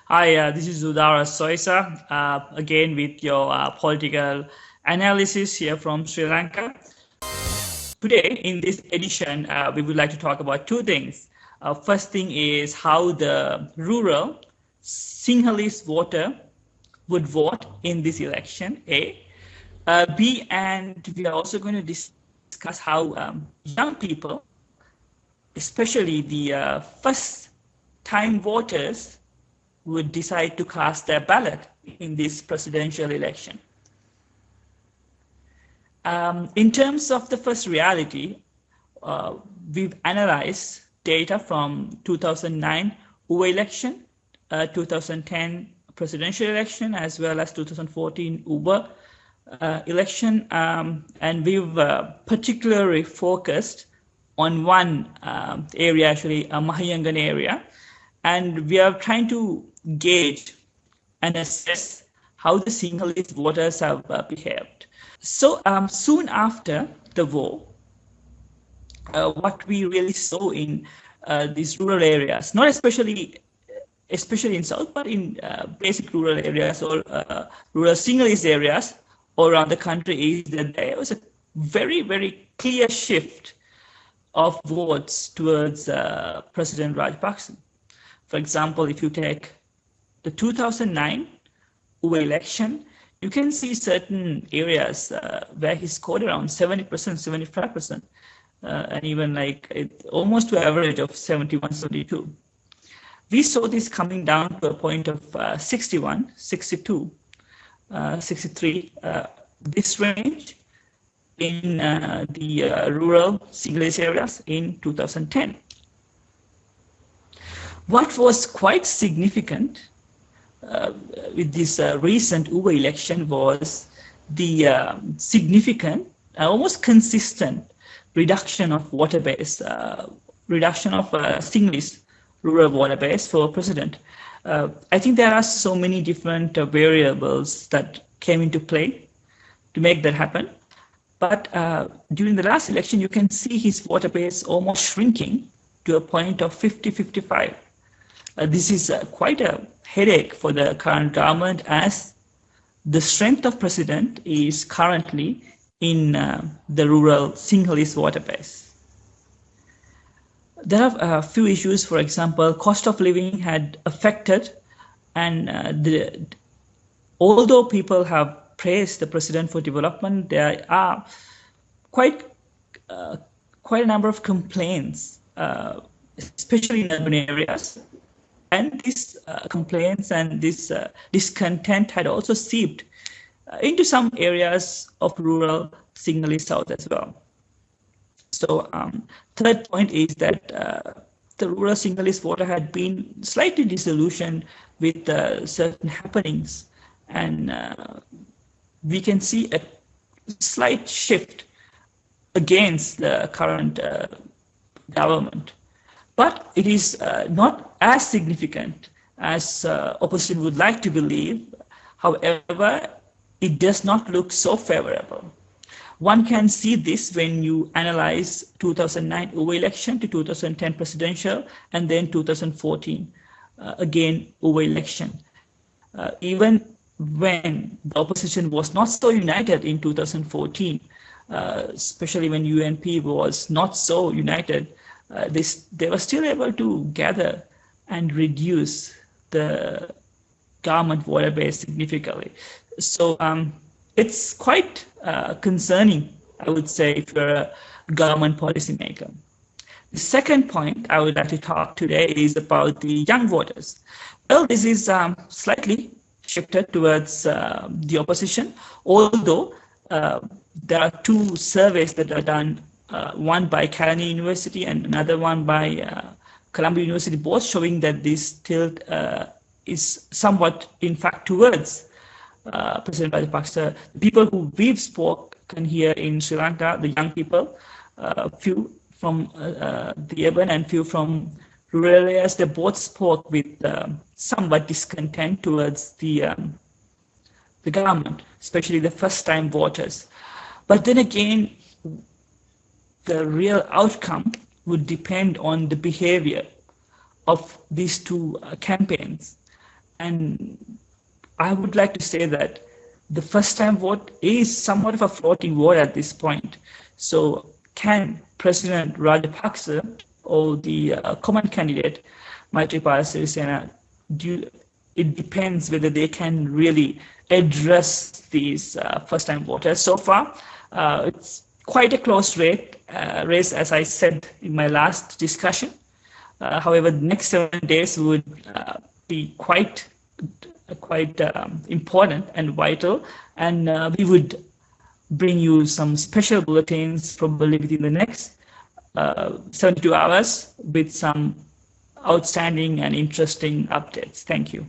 Hi, this is Udara Soisa, again with your political analysis here from Sri Lanka. Today, in this edition, we would like to talk about two things. First thing is how the rural Sinhalese voter would vote in this election, A. B, and we are also going to discuss how young people, especially the first-time voters, would decide to cast their ballot in this presidential election. In terms of the first reality, we've analyzed data from 2009 UWA election, 2010 presidential election, as well as 2014 UBA election, and we've particularly focused on one area, actually, a Mahayangan area, and we are trying to gauge and assess how the Sinhalese voters have behaved. So soon after the war, what we really saw in these rural areas, not especially in South, but in basic rural areas or rural Sinhalese areas all around the country, is that there was a very, very clear shift of votes towards President Rajapaksa. For example, if you take the 2009 UWA election, you can see certain areas where he scored around 70%, 75%, and even almost to average of 71, 72. We saw this coming down to a point of 61, 62, 63, this range in the rural Sinhalese areas in 2010. What was quite significant with this recent UWA election was the significant, almost consistent reduction of voter base, reduction of Sinhalese rural voter base for president. I think there are so many different variables that came into play to make that happen. But during the last election, you can see his voter base almost shrinking to a point of 50, 55. This is quite a headache for the current government, as the strength of president is currently in the rural Sinhalese voter base. There are a few issues. For example, cost of living had affected, and although people have praised the president for development, there are quite a number of complaints, especially in urban areas. And these complaints and this discontent had also seeped into some areas of rural Sinhalese South as well. So third point is that the rural Sinhalese voter had been slightly disillusioned with certain happenings, and we can see a slight shift against the current government. But it is not as significant as opposition would like to believe. However, it does not look so favorable. One can see this when you analyze 2009 UWA election to 2010 presidential, and then 2014 again UWA election. Even when the opposition was not so united in 2014, especially when UNP was not so united, they were still able to gather and reduce the government voter base significantly. So it's quite concerning, I would say, if you're a government policymaker. The second point I would like to talk today is about the young voters. Well, this is slightly shifted towards the opposition, although there are two surveys that are done, one by Kelaniya University and another one by Columbia University, both showing that this tilt is somewhat, in fact, towards President Rajapaksa. The people who we've spoken here in Sri Lanka, the young people, few from the urban and few from rural areas, they both spoke with somewhat discontent towards the government, especially the first-time voters. But then again, the real outcome would depend on the behavior of these two campaigns. And I would like to say that the first time vote is somewhat of a floating vote at this point. So can President Rajapaksa or the common candidate, Maithripala Sirisena, it depends whether they can really address these first-time voters. So far, it's quite a close race, as I said in my last discussion. However, the next 7 days would be quite important and vital, and we would bring you some special bulletins probably within the next 72 hours with some outstanding and interesting updates. Thank you.